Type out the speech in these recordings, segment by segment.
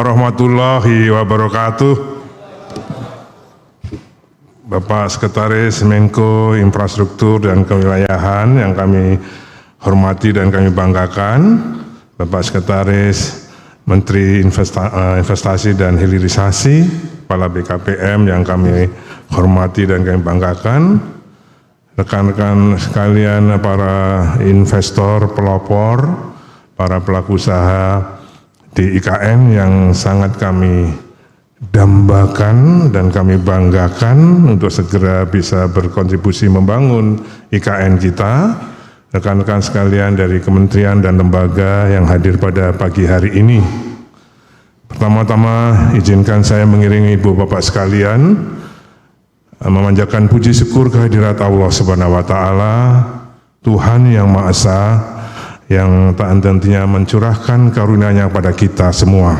Warahmatullahi wabarakatuh. Bapak Sekretaris Menko Infrastruktur dan Kewilayahan yang kami hormati dan kami banggakan, Bapak Sekretaris Menteri Investasi dan Hilirisasi, Kepala BKPM yang kami hormati dan kami banggakan, rekan-rekan sekalian, para investor, pelopor, para pelaku usaha di IKN yang sangat kami dambakan dan kami banggakan untuk segera bisa berkontribusi membangun IKN kita, rekan-rekan sekalian dari kementerian dan lembaga yang hadir pada pagi hari ini. Pertama-tama izinkan saya mengiringi ibu bapak sekalian memanjatkan puji syukur kehadirat Allah Subhanahu wa taala, Tuhan yang Maha Esa, yang tak henti-hentinya mencurahkan karunia-Nya pada kita semua.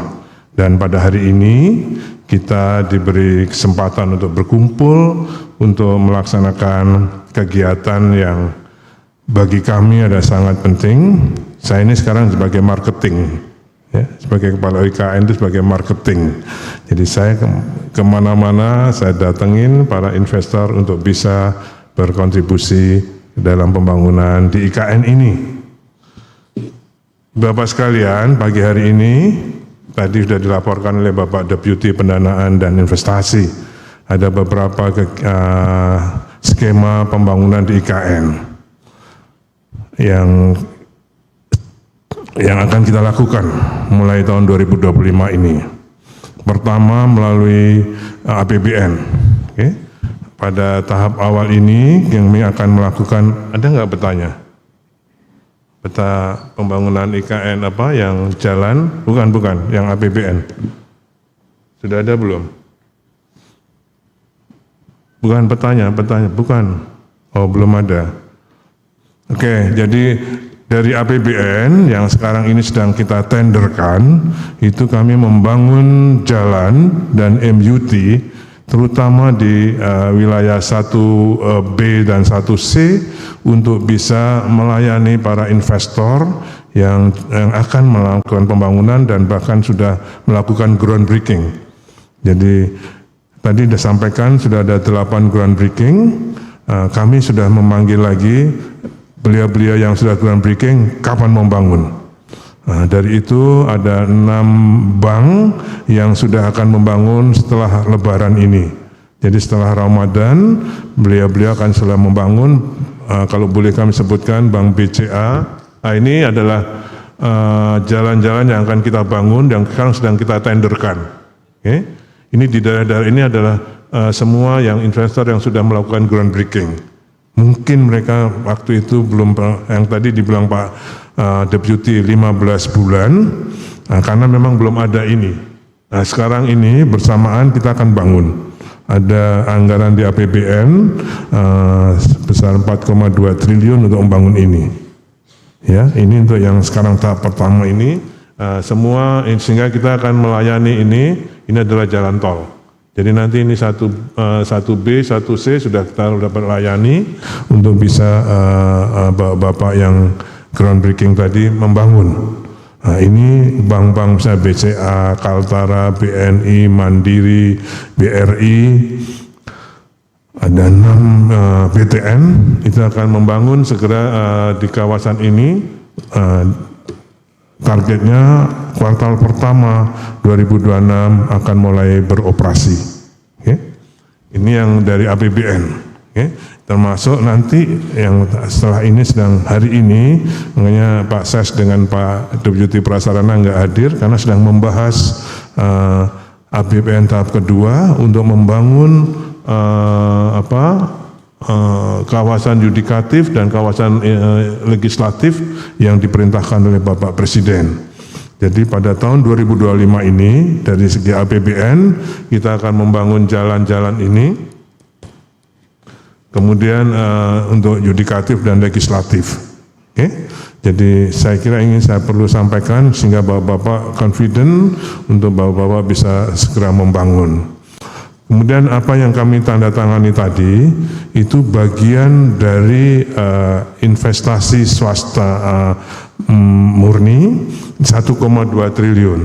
Dan pada hari ini kita diberi kesempatan untuk berkumpul untuk melaksanakan kegiatan yang bagi kami ada sangat penting. Saya ini sekarang sebagai marketing, ya, sebagai kepala IKN itu sebagai marketing. Jadi saya kemana-mana saya datengin para investor untuk bisa berkontribusi dalam pembangunan di IKN ini. Bapak sekalian, pagi hari ini tadi sudah dilaporkan oleh Bapak Deputi Pendanaan dan Investasi, ada beberapa skema pembangunan di IKN yang akan kita lakukan mulai tahun 2025 ini. Pertama melalui APBN. Okay. Pada tahap awal ini kami akan melakukan, ada nggak petanya? Peta pembangunan IKN apa yang jalan, bukan, yang APBN. Sudah ada belum? Bukan petanya, bukan. Oh, belum ada. Oke, jadi dari APBN yang sekarang ini sedang kita tenderkan, itu kami membangun jalan dan MUT, terutama di wilayah 1B dan 1C untuk bisa melayani para investor yang akan melakukan pembangunan dan bahkan sudah melakukan groundbreaking. Jadi tadi sudah sampaikan sudah ada 8 groundbreaking, kami sudah memanggil lagi beliau-beliau yang sudah groundbreaking kapan membangun. Nah, dari itu ada 6 bank yang sudah akan membangun setelah Lebaran ini. Jadi setelah Ramadan, beliau-beliau akan setelah membangun, kalau boleh kami sebutkan Bank BCA. Nah, ini adalah jalan-jalan yang akan kita bangun yang sekarang sedang kita tenderkan. Okay? Ini di daerah-daerah ini adalah semua yang investor yang sudah melakukan groundbreaking. Mungkin mereka waktu itu belum, yang tadi dibilang Pak Deputi 15 bulan, karena memang belum ada ini. Nah, sekarang ini bersamaan kita akan bangun. Ada anggaran di APBN sebesar 4,2 triliun untuk membangun ini. Ya, ini untuk yang sekarang tahap pertama ini, semua sehingga kita akan melayani ini adalah jalan tol. Jadi nanti ini 1B, 1C sudah kita dapat layani untuk bisa bapak yang groundbreaking tadi membangun. Nah, ini bank-bank misalnya BCA, Kaltara, BNI, Mandiri, BRI, ada 6 BTN itu akan membangun segera di kawasan ini. Targetnya kuartal pertama 2026 akan mulai beroperasi. Okay. Ini yang dari APBN. Okay. Termasuk nanti yang setelah ini sedang hari ini, makanya Pak Ses dengan Pak Deputi Prasarana nggak hadir karena sedang membahas APBN tahap kedua untuk membangun kawasan yudikatif dan kawasan legislatif yang diperintahkan oleh Bapak Presiden. Jadi pada tahun 2025 ini dari segi APBN kita akan membangun jalan-jalan ini. Kemudian untuk yudikatif dan legislatif. Okay? Jadi saya kira saya perlu sampaikan sehingga Bapak-Bapak confident untuk Bapak-Bapak bisa segera membangun. Kemudian apa yang kami tanda tangani tadi itu bagian dari investasi swasta murni 1,2 triliun.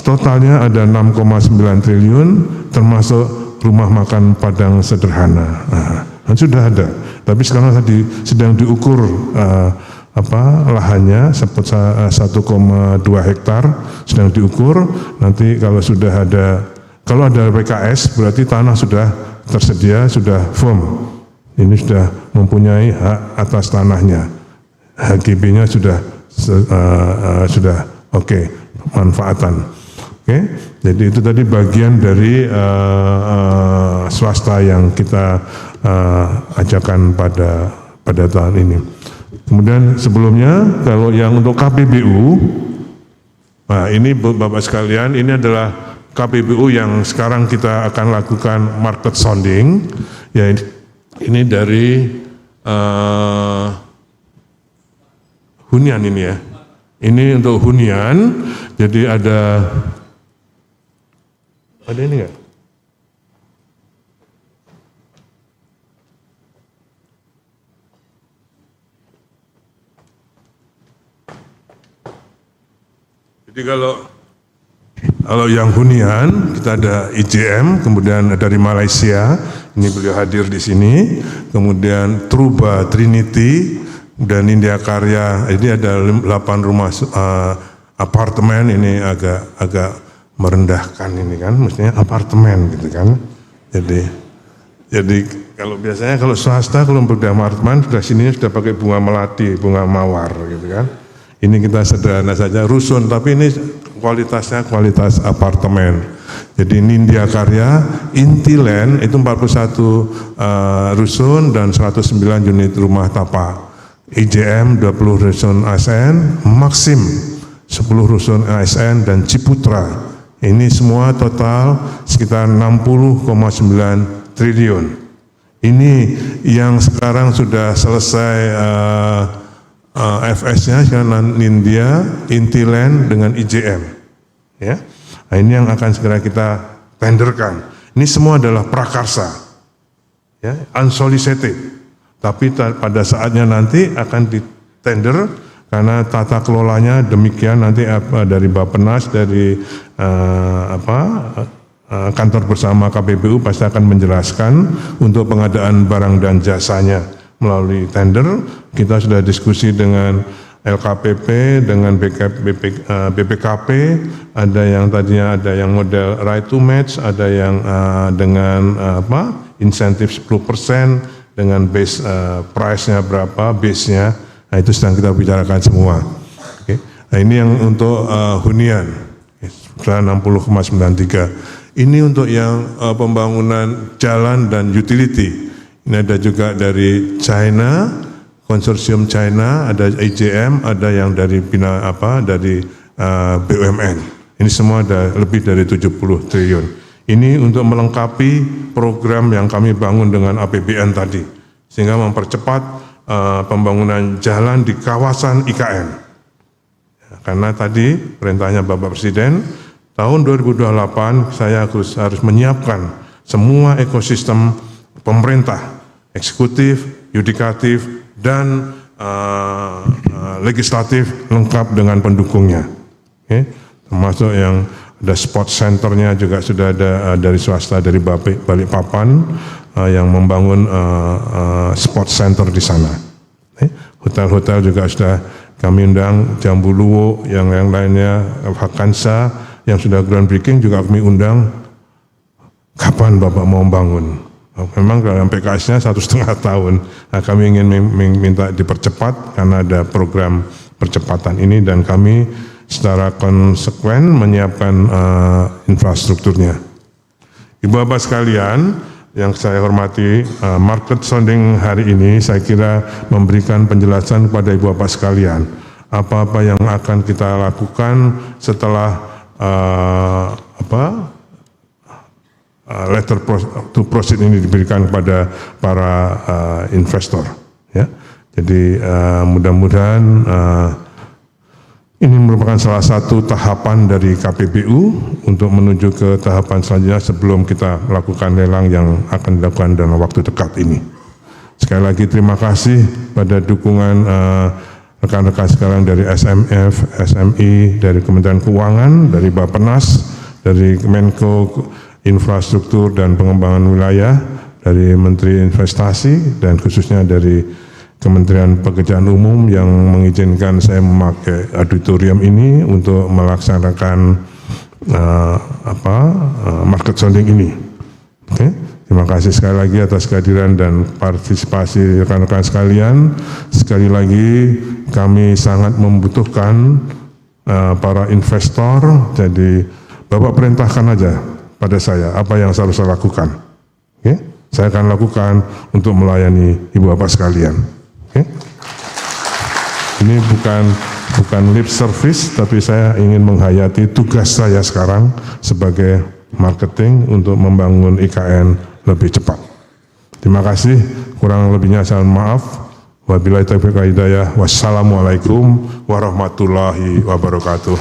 Totalnya ada 6,9 triliun termasuk rumah makan Padang sederhana. Sudah ada, tapi sekarang tadi sedang diukur lahannya 1,2 hektar sedang diukur. Nanti kalau sudah kalau ada PKS berarti tanah sudah tersedia, sudah firm. Ini sudah mempunyai hak atas tanahnya. HGB-nya sudah oke, manfaatan. Jadi itu tadi bagian dari swasta yang kita ajakan pada tahun ini. Kemudian sebelumnya kalau yang untuk KPBU, nah ini Bapak sekalian, ini adalah KPBU yang sekarang kita akan lakukan market sounding. Ya ini dari hunian ini ya. Ini untuk hunian, jadi ada ini enggak? Jadi kalau yang hunian kita ada IJM, kemudian dari Malaysia, ini beliau hadir di sini, kemudian Truba Trinity dan India Karya, ini ada 8 rumah apartemen, ini agak merendahkan ini kan, mestinya apartemen gitu kan. Jadi kalau biasanya kalau swasta kalau berbeda apartemen sudah sininya sudah pakai bunga melati, bunga mawar gitu kan. Ini kita sederhana saja rusun, tapi ini kualitasnya kualitas apartemen. Jadi Nindya Karya, Intiland itu 41 rusun dan 109 unit rumah tapak. IJM 20 rusun ASN, Maxim 10 rusun ASN dan Ciputra. Ini semua total sekitar 60,9 triliun. Ini yang sekarang sudah selesai FS-nya sekarang Nindya, Intiland dengan IJM. Ya. Nah, ini yang akan segera kita tenderkan. Ini semua adalah prakarsa. Ya, unsolicited. Tapi pada saatnya nanti akan ditender karena tata kelolanya demikian nanti dari Bappenas, dari kantor bersama KPBU pasti akan menjelaskan untuk pengadaan barang dan jasanya melalui tender. Kita sudah diskusi dengan LKPP, dengan BPKP, ada yang tadinya ada yang model right to match, ada yang dengan insentif 10%, dengan base price-nya berapa, base-nya, nah itu sedang kita bicarakan semua. Nah ini yang untuk hunian, 60,93. Ini untuk yang pembangunan jalan dan utility. Ini ada juga dari China, konsorsium China, ada IJM, ada yang dari dari BUMN. Ini semua ada lebih dari 70 triliun. Ini untuk melengkapi program yang kami bangun dengan APBN tadi, sehingga mempercepat pembangunan jalan di kawasan IKN. Ya, karena tadi perintahnya Bapak Presiden, tahun 2028 saya harus menyiapkan semua ekosistem pemerintah, eksekutif, yudikatif, dan legislatif lengkap dengan pendukungnya. Termasuk yang ada sport centernya juga sudah ada dari swasta, dari Balikpapan yang membangun sport center di sana. Hotel-hotel juga sudah kami undang, Jambuluwo, yang lainnya, Vakansa yang sudah groundbreaking juga kami undang. Kapan Bapak mau bangun? Memang dalam PKS-nya 1,5 tahun. Nah, kami ingin minta dipercepat karena ada program percepatan ini dan kami secara konsekuen menyiapkan infrastrukturnya. Ibu Bapak sekalian yang saya hormati, market sounding hari ini saya kira memberikan penjelasan kepada Ibu Bapak sekalian apa-apa yang akan kita lakukan setelah letter to proceed ini diberikan kepada para investor. Ya. Jadi mudah-mudahan ini merupakan salah satu tahapan dari KPBU untuk menuju ke tahapan selanjutnya sebelum kita melakukan lelang yang akan dilakukan dalam waktu dekat ini. Sekali lagi terima kasih pada dukungan rekan-rekan sekalian dari SMF, SMI, dari Kementerian Keuangan, dari Bappenas, dari Menko Infrastruktur dan Pengembangan Wilayah, dari Menteri Investasi, dan khususnya dari Kementerian Pekerjaan Umum yang mengizinkan saya memakai auditorium ini untuk melaksanakan market sounding ini. Oke, terima kasih sekali lagi atas kehadiran dan partisipasi rekan-rekan sekalian. Sekali lagi kami sangat membutuhkan para investor, jadi Bapak perintahkan aja pada saya apa yang harus saya lakukan. Oke, saya akan lakukan untuk melayani Ibu Bapak sekalian. Oke. Ini bukan lip service, tapi saya ingin menghayati tugas saya sekarang sebagai marketing untuk membangun IKN lebih cepat. Terima kasih, kurang lebihnya saya maaf. Wabillahi taufiq wal hidayah. Wassalamualaikum warahmatullahi wabarakatuh.